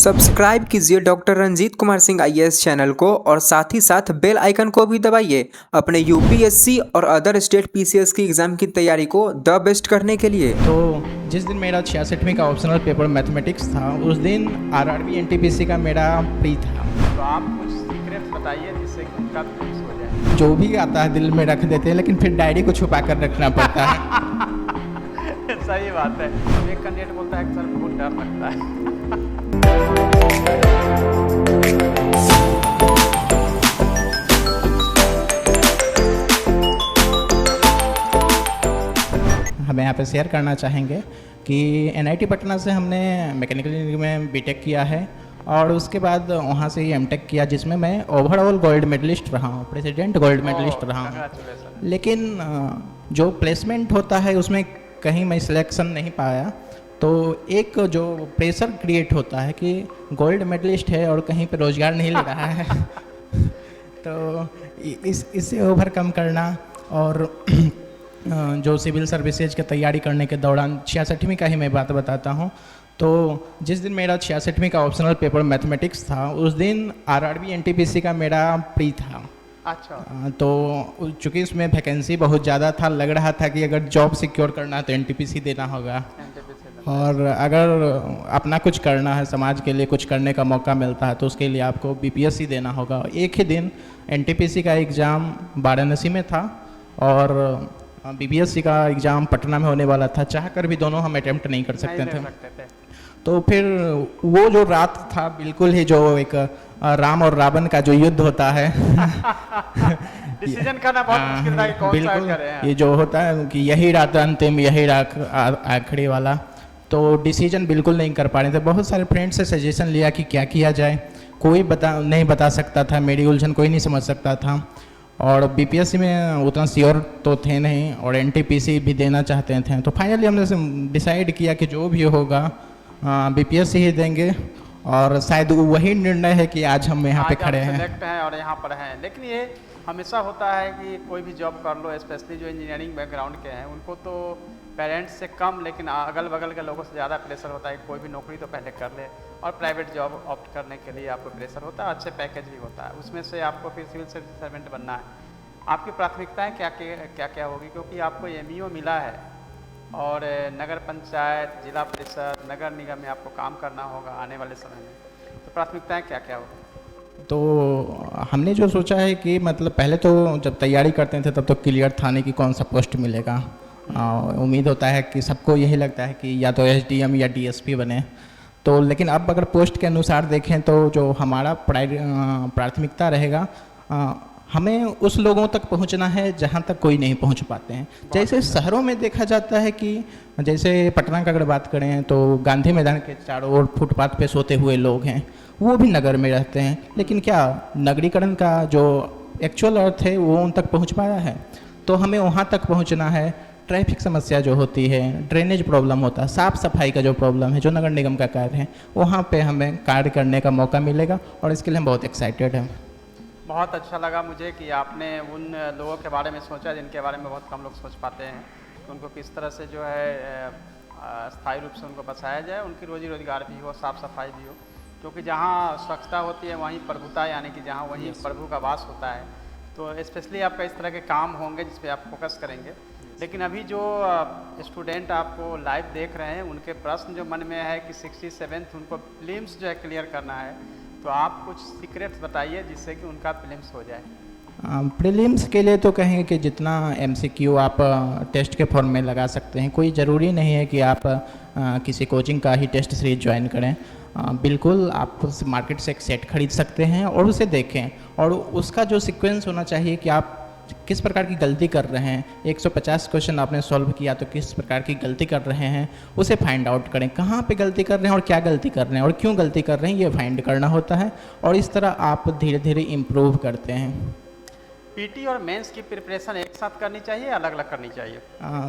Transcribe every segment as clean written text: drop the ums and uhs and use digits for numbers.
Subscribe कीजिए doctor Ranjeet Kumar Singh IAS channel को और साथ ही साथ बेल आइकन को भी दबाइए अपने यूपीएससी और अदर स्टेट पीसीएस की एग्जाम की तैयारी को द बेस्ट करने के लिए। तो जिस दिन मेरा 66वीं का ऑप्शनल पेपर मैथमेटिक्स था उस दिन आरआरबी एनटीपीसी का मेरा प्री था। तो आप कुछ सीक्रेट्स बताइए जिससे कि उनका फिक्स हो जाए। जो भी आता है दिल में रख देते हैं, लेकिन फिर डायरी को छुपा कर रखना पड़ता है। सही बात है। तो एक कैंडिडेट बोलता है कि सर बहुत डर लगता है। हमें यहाँ पे शेयर करना चाहेंगे कि एनआईटी पटना से हमने मैकेनिकल इंजीनियरिंग में बीटेक किया है और उसके बाद वहाँ से ही एमटेक किया, जिसमें मैं ओवरऑल गोल्ड मेडलिस्ट रहा हूँ, प्रेसिडेंट गोल्ड मेडलिस्ट रहा हूँ। लेकिन जो प्लेसमेंट होता है उसमें कहीं मैं सिलेक्शन नहीं पाया। तो एक जो प्रेशर क्रिएट होता है कि गोल्ड मेडलिस्ट है और कहीं पे रोज़गार नहीं ले रहा है। तो इससे ओवरकम करना और जो सिविल सर्विसेज की तैयारी करने के दौरान 66वीं का ही मैं बात बताता हूँ। तो जिस दिन मेरा 66वीं का ऑप्शनल पेपर मैथमेटिक्स था उस दिन आरआरबी एनटीपीसी का मेरा प्री था। अच्छा। तो चूँकि उसमें वैकेंसी बहुत ज़्यादा था, लग रहा था कि अगर जॉब सिक्योर करना है तो एनटीपीसी देना होगा और अगर अपना कुछ करना है, समाज के लिए कुछ करने का मौका मिलता है तो उसके लिए आपको बीपीएससी देना होगा। एक ही दिन एनटीपीसी का एग्ज़ाम वाराणसी में था और बीपीएससी का एग्ज़ाम पटना में होने वाला था। चाह कर भी दोनों हम अटेम्प्ट नहीं कर सकते थे। तो फिर वो जो रात था बिल्कुल ही जो एक राम और रावण का जो युद्ध होता है। डिसीजन करना बहुत मुश्किल था कि कौन सा करें। ये जो होता है कि यही रात अंतिम, यही रात आखिरी वाला, तो डिसीजन बिल्कुल नहीं कर पा रहे थे। बहुत सारे फ्रेंड्स से सजेशन लिया कि क्या किया जाए, कोई नहीं बता सकता था, मेरी उलझन कोई नहीं समझ सकता था। और बीपीएससी में उतना श्योर तो थे नहीं और एनटीपीसी भी देना चाहते थे। तो फाइनली हमने डिसाइड किया कि जो भी होगा बीपीएससी ही देंगे और शायद वही निर्णय है कि आज हम यहाँ पे खड़े हैं और यहाँ पर हैं। लेकिन ये हमेशा होता है कि कोई भी जॉब कर लो, स्पेशली जो इंजीनियरिंग बैकग्राउंड के हैं उनको तो पेरेंट्स से कम लेकिन अगल बगल के लोगों से ज़्यादा प्रेशर होता है कि कोई भी नौकरी तो पहले कर ले और प्राइवेट जॉब ऑप्ट करने के लिए आपको प्रेशर होता है, अच्छे पैकेज भी होता है, उसमें से आपको फिर सिविल सर्वेंट बनना है। आपकी प्राथमिकताएं क्या क्या होगी, क्योंकि आपको एमईओ मिला है और नगर पंचायत, जिला परिषद, नगर निगम में आपको काम करना होगा आने वाले समय में, तो प्राथमिकताएं क्या क्या होगी? तो हमने जो सोचा है कि मतलब पहले तो जब तैयारी करते थे तब तो क्लियर था नहीं कि कौन सा पोस्ट मिलेगा। उम्मीद होता है कि सबको यही लगता है कि या तो एसडीएम या डीएसपी बने। तो लेकिन अब अगर पोस्ट के अनुसार देखें तो जो हमारा प्राथमिकता रहेगा, हमें उस लोगों तक पहुंचना है जहां तक कोई नहीं पहुंच पाते हैं। जैसे शहरों में देखा जाता है कि जैसे पटना का अगर बात करें तो गांधी मैदान के चारों ओर फुटपाथ पे सोते हुए लोग हैं, वो भी नगर में रहते हैं, लेकिन क्या नगरीकरण का जो एक्चुअल अर्थ है वो उन तक पहुंच पाया है? तो हमें वहाँ तक पहुँचना है। ट्रैफिक समस्या जो होती है, ड्रेनेज प्रॉब्लम होता है, साफ़ सफाई का जो प्रॉब्लम है, जो नगर निगम का कार्य है, वहाँ पे हमें कार्य करने का मौका मिलेगा और इसके लिए हम बहुत एक्साइटेड हैं। बहुत अच्छा लगा मुझे कि आपने उन लोगों के बारे में सोचा जिनके बारे में बहुत कम लोग सोच पाते हैं, तो उनको किस तरह से जो है स्थायी रूप से उनको बचाया जाए, उनकी रोजी रोजगार भी हो, साफ़ सफाई भी हो, क्योंकि जहाँ स्वच्छता होती है वहीं प्रभुता, यानी कि जहाँ वहीं प्रभु का वास होता है। तो स्पेशली आपका इस तरह के काम होंगे जिस पे आप फोकस करेंगे। लेकिन अभी जो स्टूडेंट आपको लाइव देख रहे हैं उनके प्रश्न जो मन में है कि 67th उनको प्रीलिम्स जो है क्लियर करना है, तो आप कुछ सीक्रेट्स बताइए जिससे कि उनका प्रीलिम्स हो जाए। प्रीलिम्स के लिए तो कहेंगे कि जितना एमसीक्यू आप टेस्ट के फॉर्म में लगा सकते हैं, कोई ज़रूरी नहीं है कि आप किसी कोचिंग का ही टेस्ट सीरीज ज्वाइन करें। बिल्कुल आप मार्केट से एक सेट खरीद सकते हैं और उसे देखें और उसका जो सीक्वेंस होना चाहिए कि आप किस प्रकार की गलती कर रहे हैं। 150 क्वेश्चन आपने सॉल्व किया तो किस प्रकार की गलती कर रहे हैं उसे फाइंड आउट करें, कहाँ पे गलती कर रहे हैं और क्या गलती कर रहे हैं और क्यों गलती कर रहे हैं, ये फाइंड करना होता है और इस तरह आप धीरे धीरे इम्प्रूव करते हैं। पीटी और मेंस की प्रिपरेशन एक साथ करनी चाहिए, अलग अलग करनी चाहिए?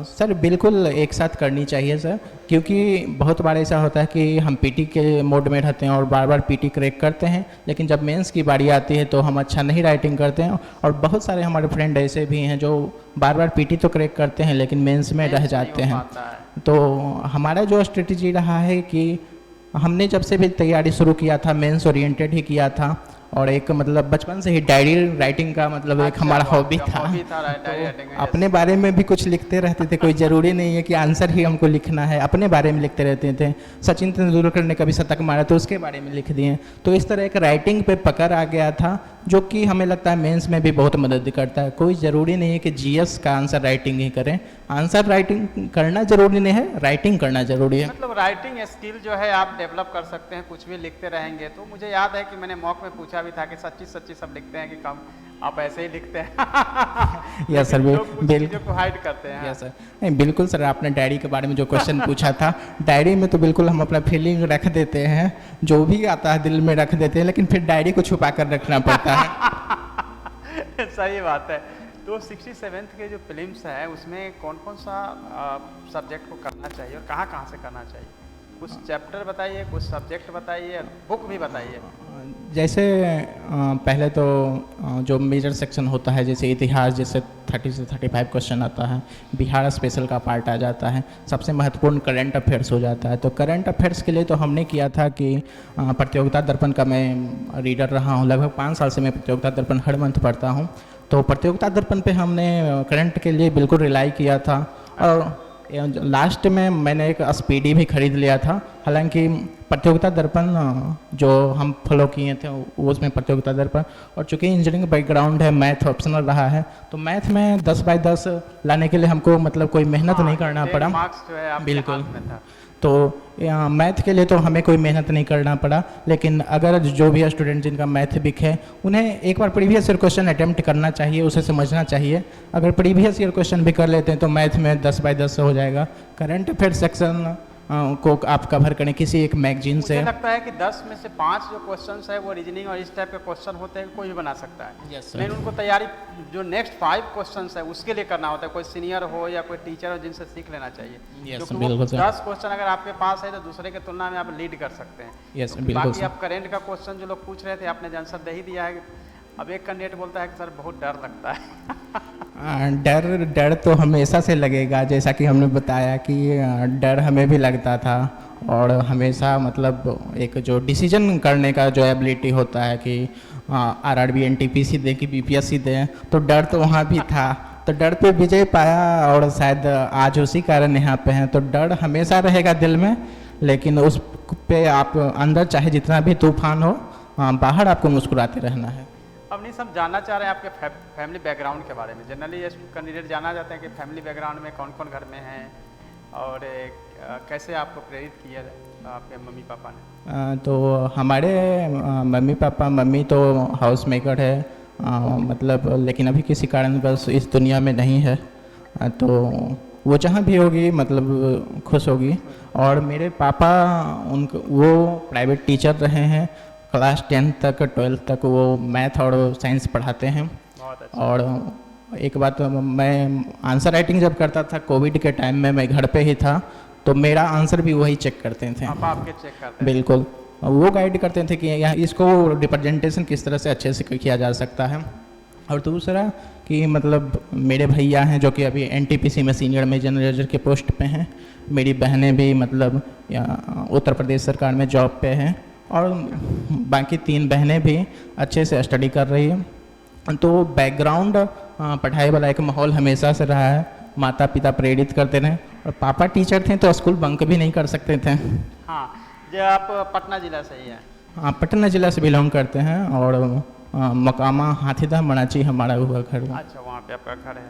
सर बिल्कुल एक साथ करनी चाहिए सर, क्योंकि बहुत बार ऐसा होता है कि हम पीटी के मोड में रहते हैं और बार बार पीटी क्रैक करते हैं, लेकिन जब मेंस की बारी आती है तो हम अच्छा नहीं राइटिंग करते हैं। और बहुत सारे हमारे फ्रेंड ऐसे भी हैं जो बार बार पीटी तो क्रैक करते हैं लेकिन मेंस में रह जाते हैं। तो हमारा जो स्ट्रेटजी रहा है कि हमने जब से भी तैयारी शुरू किया था मेंस ओरिएंटेड ही किया था, और एक मतलब बचपन से ही डायरी राइटिंग का मतलब एक हमारा हॉबी था। अपने बारे में भी कुछ लिखते रहते थे, कोई ज़रूरी नहीं है कि आंसर ही हमको लिखना है, अपने बारे में लिखते रहते थे। सचिन तेंदुलकर ने कभी शतक मारा तो उसके बारे में लिख दिए। तो इस तरह एक राइटिंग पे पकड़ आ गया था, जो कि हमें लगता है मेंस में भी बहुत मदद करता है। कोई ज़रूरी नहीं है कि जीएस का आंसर राइटिंग ही करें, आंसर राइटिंग करना ज़रूरी नहीं है, राइटिंग करना ज़रूरी है। मतलब राइटिंग स्किल जो है आप डेवलप कर सकते हैं, कुछ भी लिखते रहेंगे। तो मुझे याद है कि मैंने मॉक में पूछा भी था कि सच्ची सच्ची सब लिखते हैं कि कम आप ऐसे ही लिखते हैं। यस सर, बिल्कुल को हाइड करते हैं। यस सर, नहीं बिल्कुल सर, आपने डायरी के बारे में जो क्वेश्चन पूछा था, डायरी में तो बिल्कुल हम अपना फीलिंग रख देते हैं, जो भी आता है दिल में रख देते हैं, लेकिन फिर डायरी को छुपा कर रखना पड़ता है। सही बात है। तो 67th के जो फिल्म्स है उसमें कौन कौन सा सब्जेक्ट को करना चाहिए और कहाँ कहाँ से करना चाहिए? कुछ चैप्टर बताइए, कुछ सब्जेक्ट बताइए, बुक भी बताइए। जैसे पहले तो जो मेजर सेक्शन होता है, जैसे इतिहास, जैसे 30 से 35 क्वेश्चन आता है, बिहार स्पेशल का पार्ट आ जाता है, सबसे महत्वपूर्ण करंट अफेयर्स हो जाता है। तो करंट अफेयर्स के लिए तो हमने किया था कि प्रतियोगिता दर्पण का मैं रीडर रहा हूँ, लगभग 5 साल से मैं प्रतियोगिता दर्पण हर मंथ पढ़ता हूँ। तो प्रतियोगिता दर्पण पे हमने करंट के लिए बिल्कुल रिलाई किया था। और लास्ट में मैंने एक स्पीडी भी खरीद लिया था। हालांकि प्रतियोगिता दर्पण जो हम फॉलो किए थे वो उसमें प्रतियोगिता दर्पण, और चूँकि इंजीनियरिंग बैकग्राउंड है, मैथ ऑप्शनल रहा है, तो मैथ में 10/10 लाने के लिए हमको मतलब कोई मेहनत नहीं करना पड़ा। मार्क्स जो है आपके बिल्कुल। हाथ में था। तो मैथ के लिए तो हमें कोई मेहनत नहीं करना पड़ा, लेकिन अगर जो भी स्टूडेंट जिनका मैथ वीक है उन्हें एक बार प्रीवियस ईयर क्वेश्चन अटेम्प्ट करना चाहिए, उसे समझना चाहिए। अगर प्रीवियस ईयर क्वेश्चन भी कर लेते हैं तो मैथ में 10/10 हो जाएगा। करंट अफेयर सेक्शन को आप कवर करें किसी एक मैगजीन से। मुझे लगता है कि 10 में से 5 जो क्वेश्चंस है वो रीजनिंग और इस टाइप के क्वेश्चन होते हैं, कोई भी बना सकता है। Yes, sir. लेकिन उनको तैयारी जो नेक्स्ट 5 क्वेश्चंस है उसके लिए करना होता है, कोई सीनियर हो या कोई टीचर हो जिनसे सीख लेना चाहिए। Yes, क्योंकि वो बिल्कुल, sir. 10 क्वेश्चन अगर आपके पास है तो दूसरे के तुलना में आप लीड कर सकते हैं। Yes, क्योंकि बिल्कुल, बाकी sir. आप करेंट का क्वेश्चन जो लोग पूछ रहे थे आपने आंसर दे ही दिया है। अब एक कैंडिडेट बोलता है कि सर बहुत डर लगता है। डर तो हमेशा से लगेगा, जैसा कि हमने बताया कि डर हमें भी लगता था। और हमेशा मतलब एक जो डिसीजन करने का जो एबिलिटी होता है कि आरआरबी एनटीपीसी दे कि बीपीएससी दे, तो डर तो वहाँ भी था। तो डर पे विजय पाया और शायद आज उसी कारण यहाँ पे हैं। तो डर हमेशा रहेगा दिल में, लेकिन उस पे आप अंदर चाहे जितना भी तूफान हो, बाहर आपको मुस्कुराते रहना है। अब नहीं सब जानना चाह रहे हैं आपके फैमिली बैकग्राउंड के बारे में। जनरली ये कैंडिडेट जानना चाहते हैं कि फैमिली बैकग्राउंड में कौन कौन घर में हैं और कैसे आपको प्रेरित किया आपके मम्मी पापा ने। तो हमारे मम्मी पापा, मम्मी तो हाउस मेकर है, मतलब लेकिन अभी किसी कारण बस इस दुनिया में नहीं है। तो वो जहाँ भी होगी मतलब खुश होगी। और मेरे पापा उनको वो प्राइवेट टीचर रहे हैं, क्लास 10 तक 12 तक वो मैथ और साइंस पढ़ाते हैं। बहुत अच्छा। और एक बात, मैं आंसर राइटिंग जब करता था कोविड के टाइम में, मैं घर पे ही था, तो मेरा आंसर भी वही चेक करते थे। पापा आपके चेक करते हैं? बिल्कुल, वो गाइड करते थे कि यहाँ इसको रिप्रेजेंटेशन किस तरह से अच्छे से किया जा सकता है। और दूसरा कि मतलब मेरे भैया हैं जो कि अभी एनटीपीसी में सीनियर मैनेजर के पोस्ट पे हैं। मेरी बहनें भी मतलब उत्तर प्रदेश सरकार में जॉब पे हैं, और बाकी 3 बहनें भी अच्छे से स्टडी कर रही हैं। तो बैकग्राउंड पढ़ाई वाला एक माहौल हमेशा से रहा है। माता पिता प्रेरित करते रहे, और पापा टीचर थे तो स्कूल बंक भी नहीं कर सकते थे। हाँ, जो आप पटना जिला से ही है? हाँ, पटना जिला से बिलोंग करते हैं, और मकामा हाथीदह मनाची हमारा हुआ घर है। अच्छा, वहाँ पे आपका घर है।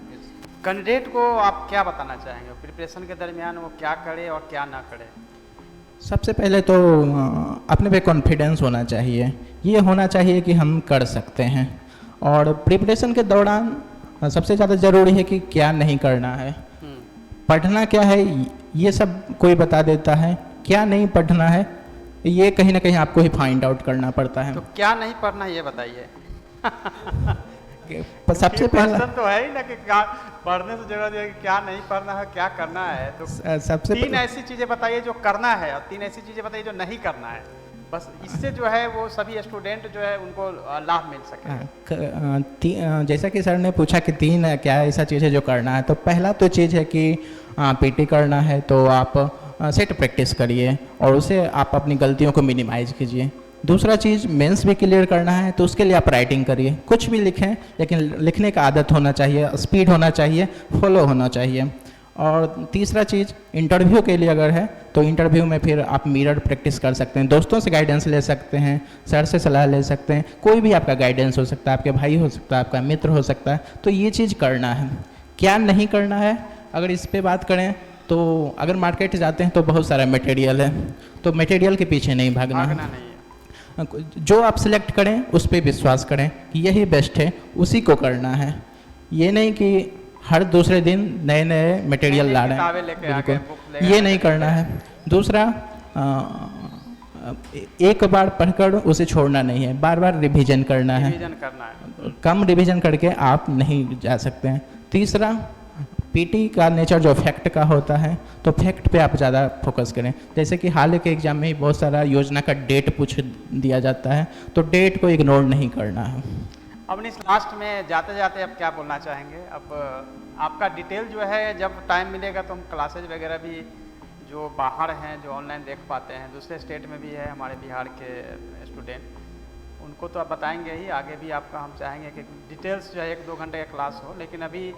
कैंडिडेट को आप क्या बताना चाहेंगे प्रिपरेशन के दरमियान, वो क्या करे और क्या ना करे? सबसे पहले तो अपने पे कॉन्फिडेंस होना चाहिए, ये होना चाहिए कि हम कर सकते हैं। और प्रिपरेशन के दौरान सबसे ज़्यादा ज़रूरी है कि क्या नहीं करना है। पढ़ना क्या है ये सब कोई बता देता है, क्या नहीं पढ़ना है ये कहीं ना कहीं आपको ही फाइंड आउट करना पड़ता है। तो क्या नहीं पढ़ना ये बताइए। सबसे पहला तो है ही ना कि क्या पढ़ने से जरूरत है कि क्या नहीं पढ़ना है, क्या करना है। तो सबसे 3 ऐसी चीज़ें बताइए जो करना है और 3 ऐसी चीज़ें बताइए जो नहीं करना है। बस इससे जो है वो सभी स्टूडेंट जो है उनको लाभ मिल सके। जैसा कि सर ने पूछा कि 3 क्या ऐसा चीज़ है जो करना है, तो पहला तो चीज़ है कि पीटी करना है तो आप सेट प्रैक्टिस करिए और उसे आप अपनी गलतियों को मिनिमाइज कीजिए। दूसरा चीज़, मेंस भी क्लियर करना है तो उसके लिए आप राइटिंग करिए, कुछ भी लिखें लेकिन लिखने का आदत होना चाहिए, स्पीड होना चाहिए, फॉलो होना चाहिए। और तीसरा चीज़, इंटरव्यू के लिए अगर है तो इंटरव्यू में फिर आप मिरर प्रैक्टिस कर सकते हैं, दोस्तों से गाइडेंस ले सकते हैं, सर से सलाह ले सकते हैं, कोई भी आपका गाइडेंस हो सकता है, आपके भाई हो सकता है, आपका मित्र हो सकता है। तो ये चीज़ करना है। क्या नहीं करना है, अगर इस पे बात करें तो अगर मार्केट जाते हैं तो बहुत सारा मटेरियल है, तो मटेरियल के पीछे नहीं भागना है। नहीं है। जो आप सिलेक्ट करें उस पर विश्वास करें कि यही बेस्ट है, उसी को करना है। ये नहीं कि हर दूसरे दिन नए नए मटेरियल ला रहे किताबें हैं, लेके आ गए, बिल्कुल बुक लेके ये आ नहीं गए। करना है। दूसरा, एक बार पढ़कर उसे छोड़ना नहीं है, बार बार रिवीजन करना है। रिवीजन करना है। कम रिवीजन करके आप नहीं जा सकते हैं। तीसरा, पीटी का नेचर जो फैक्ट का होता है तो फैक्ट पे आप ज़्यादा फोकस करें। जैसे कि हाल के एग्जाम में ही बहुत सारा योजना का डेट पूछ दिया जाता है, तो डेट को इग्नोर नहीं करना है। अब इस लास्ट में जाते जाते अब क्या बोलना चाहेंगे? अब आपका डिटेल जो है, जब टाइम मिलेगा तो हम क्लासेज वगैरह भी जो बाहर हैं, जो ऑनलाइन देख पाते हैं, दूसरे स्टेट में भी है हमारे बिहार के स्टूडेंट, उनको तो आप बताएंगे ही, आगे भी आपका हम चाहेंगे कि डिटेल्स जो है 1-2 घंटे का क्लास हो। लेकिन अभी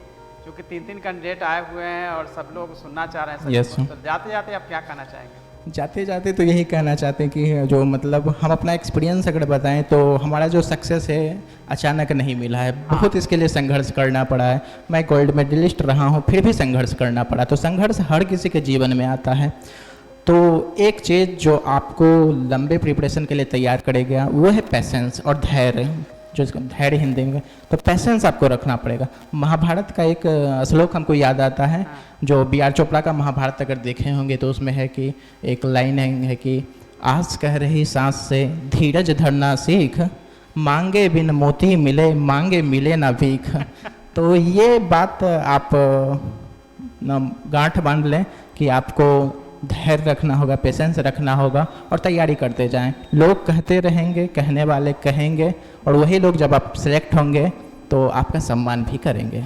चूँकि 3-3 कैंडिडेट आए हुए हैं और सब लोग सुनना चाह रहे हैं सभी Yes, को, sir. तो जाते जाते आप क्या कहना चाहेंगे? जाते जाते तो यही कहना चाहते हैं कि जो मतलब हम अपना एक्सपीरियंस अगर बताएं तो हमारा जो सक्सेस है अचानक नहीं मिला है, बहुत इसके लिए संघर्ष करना पड़ा है। मैं गोल्ड मेडलिस्ट रहा हूं, फिर भी संघर्ष करना पड़ा। तो संघर्ष हर किसी के जीवन में आता है। तो एक चीज़ जो आपको लंबे प्रिपरेशन के लिए तैयार करेगा वो है पैसेंस और धैर्य, जो इसको धैर्य हिंदी में, तो पैसेंस आपको रखना पड़ेगा। महाभारत का एक श्लोक हमको याद आता है, जो बी.आर. चोपड़ा का महाभारत अगर देखे होंगे तो उसमें है कि एक लाइन है कि आस कह रही सांस से धीरज धरना सीख, मांगे बिन मोती मिले, मांगे मिले ना भीख। तो ये बात आप गांठ बांध लें कि आपको धैर्य रखना होगा, पेशेंस रखना होगा और तैयारी करते जाएं। लोग कहते रहेंगे, कहने वाले कहेंगे, और वही लोग जब आप सिलेक्ट होंगे तो आपका सम्मान भी करेंगे।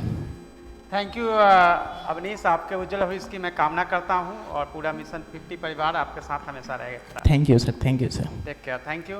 थैंक यू अवनीश, आपके उज्जवल भविष्य की मैं कामना करता हूं और पूरा मिशन 50 परिवार आपके साथ हमेशा रहेगा। Thank you sir, thank you sir. Take care, thank you.